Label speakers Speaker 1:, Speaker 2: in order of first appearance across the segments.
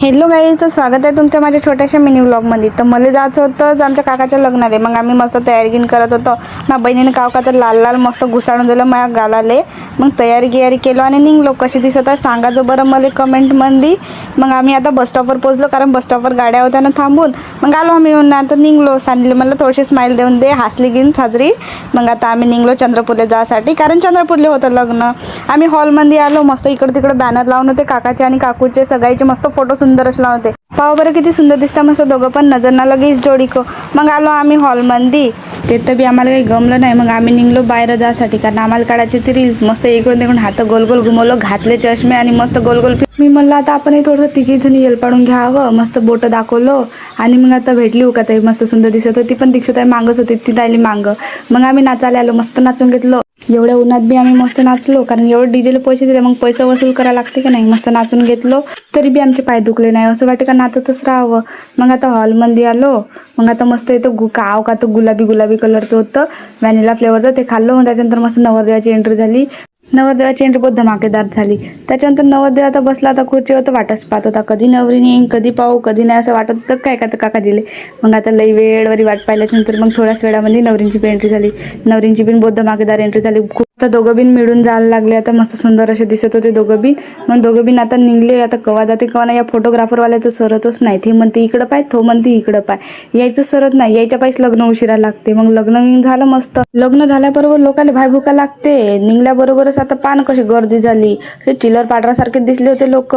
Speaker 1: Hello guys, तर स्वागत आहे तुमच्या माझ्या छोट्याशा मिनी व्लॉगमध्ये. तर मला जायचं होतं आमच्या काकाच्या लग्नाला. मग आम्ही मस्त तयारी करत होतो. माझ्या बहिणीने का तर लाल लाल मस्त घुसाळून दिलं माझ्या गालाले. मग तयारी केलो आणि निघलो. कशी दिसत आहे सांगा जो बरं मला कमेंटमध्ये. मग आम्ही आता बसस्टॉपवर पोहोचलो, कारण बसस्टॉपवर गाड्या होत्या ना थांबून. मग आलो आम्ही म्हणून आता निघलो. सांगितलं मला थोडीशी स्माईल देऊन दे, हसली घेऊन साजरी. मग आता आम्ही निघलो चंद्रपूरला जायसाठी, कारण चंद्रपूरला होतं लग्न. आम्ही हॉलमध्ये आलो. मस्त इकडे तिकडे बॅनर लावून होते काकाचे आणि काकूचे, सगळ्याचे मस्त फोटो सुंदर असला होते. पाव बरं किती सुंदर दिसता मस्त दोघं पण, नजर ना लगेच जोडी को. मग आलो आम्ही हॉलमध्ये. ते तर बी आम्हाला काही गमलं नाही. मग आम्ही निघलो बाहेर जायसाठी, कारण आम्हाला काढायची होती रील. मस्त इकडून तिकडून हात गोल गोल घुमवलं, घातले चष्मे आणि मस्त गोल गोल. मी म्हणलं आता आपण थोडंसं तिघी जणी येल पाडून घ्यावं. मस्त बोटं दाखवलो आणि मग आता भेटली उका ताई, मस्त सुंदर दिसत होती. पण दीक्षित ताई मागच होती, ती राहिली मांग. मग आम्ही नाचायला आलो, मस्त नाचून घेतलो. एवढ्या उन्हात बी आम्ही मस्त नाचलो, कारण एवढं डीजेला पैसे दिले, मग पैसा वसूल करायला लागते की नाही. मस्त नाचून घेतलो, तरी बी आमचे पाय दुखले नाही. असं वाटतं का नाचतच राहावं. मग आता हॉलमध्ये आलो. मग आता मस्त इथं का तर गुलाबी कलरचं होतं, व्हॅनिला फ्लेवरचं, ते खाल्लं. मग त्याच्यानंतर मस्त नवरदेवाची एंट्री झाली. नवरदेवाची एंट्री बहुत धमाकेदार झाली. त्याच्यानंतर नवरदेव आता बसला, आता खुर्चीवर तर वाटच पाहत होता, कधी नवरीने येईन, कधी पाहू, कधी नाही असं वाटत तर काय का तर काका दिले. मग आता लई वेळवरी वाट पाहिल्याच्यानंतर मग थोड्याच वेळामध्ये नवरींची पण एंट्री झाली. नवरींची पण बहुत धमाकेदार एंट्री झाली. खूप आता दोघं बिन मिळून जायला लागले. आता मस्त सुंदर असे दिसत होते दोघं बिन. मग दोघं बिन आता निघले. आता कवा जाते कवा नाही, या फोटोग्राफरवाल्याचं सरतच नाही. ती म्हणते इकडं पाय, तो म्हणते इकडं पाय, यायचं सरत नाही. यायच्या पायच लग्न उशिरा लागते. मग लग्न झालं मस्त. लग्न झाल्याबरोबर लोकांना भाई भुका लागते. निघल्याबरोबरच आता पान कशी गर्दी झाली, असे चिलर पाडरासारखे दिसले होते लोक.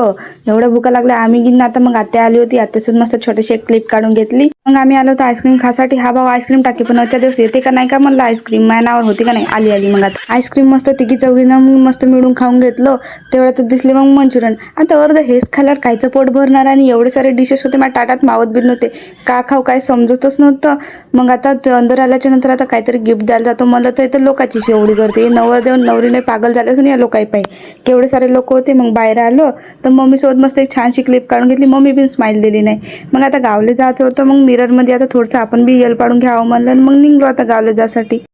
Speaker 1: एवढ्या भुका लागल्या. आम्ही गिन आता मग आत्या आली होती, आत्यासून मस्त छोटीशी एक क्लिप काढून घेतली. मग आम्ही आलो होतो आईस्क्रीम खासाठी. हा भाऊ आईस्क्रीम टाकी, पण आजच्या दिवस येते का नाही का म्हणलं. आईस्क्रीम माझ्या नावावर होती का नाही, आली. मग आता आईस्क्रीम मस्त तिघी चौघीनं मस्त मिळून खाऊन घेतलो. तेवढ्यात दिसले मग मंचुरियन. आता अर्ध हेच खाल्ल्यावर कायचं पोट भरणार, आणि एवढे सारे डिशेस होते माझ्या ताटात, मावत बी नव्हते. का खाऊ काय समजतच नव्हतं. मग आता अंदर आल्याच्या नंतर आता काहीतरी गिफ्ट द्यायला जातो. मला तर इथं लोकांची एवढी गर्दी, नवरदेव नवरीने पागल झाल्यास नाही या लोकाई पाहिजे, केवढे सारे लोक होते. मग बाहेर आलो तर मम्मीसोबत मस्त एक छानशी क्लिप काढून घेतली. मम्मी पण स्माईल दिली नाही. मग आता गावले जायचं होतं. मग मिररमध्ये आता थोडंसं आपण बी यल पाडून घ्यावं म्हणलं. मग निघलो आता गावले जायसाठी.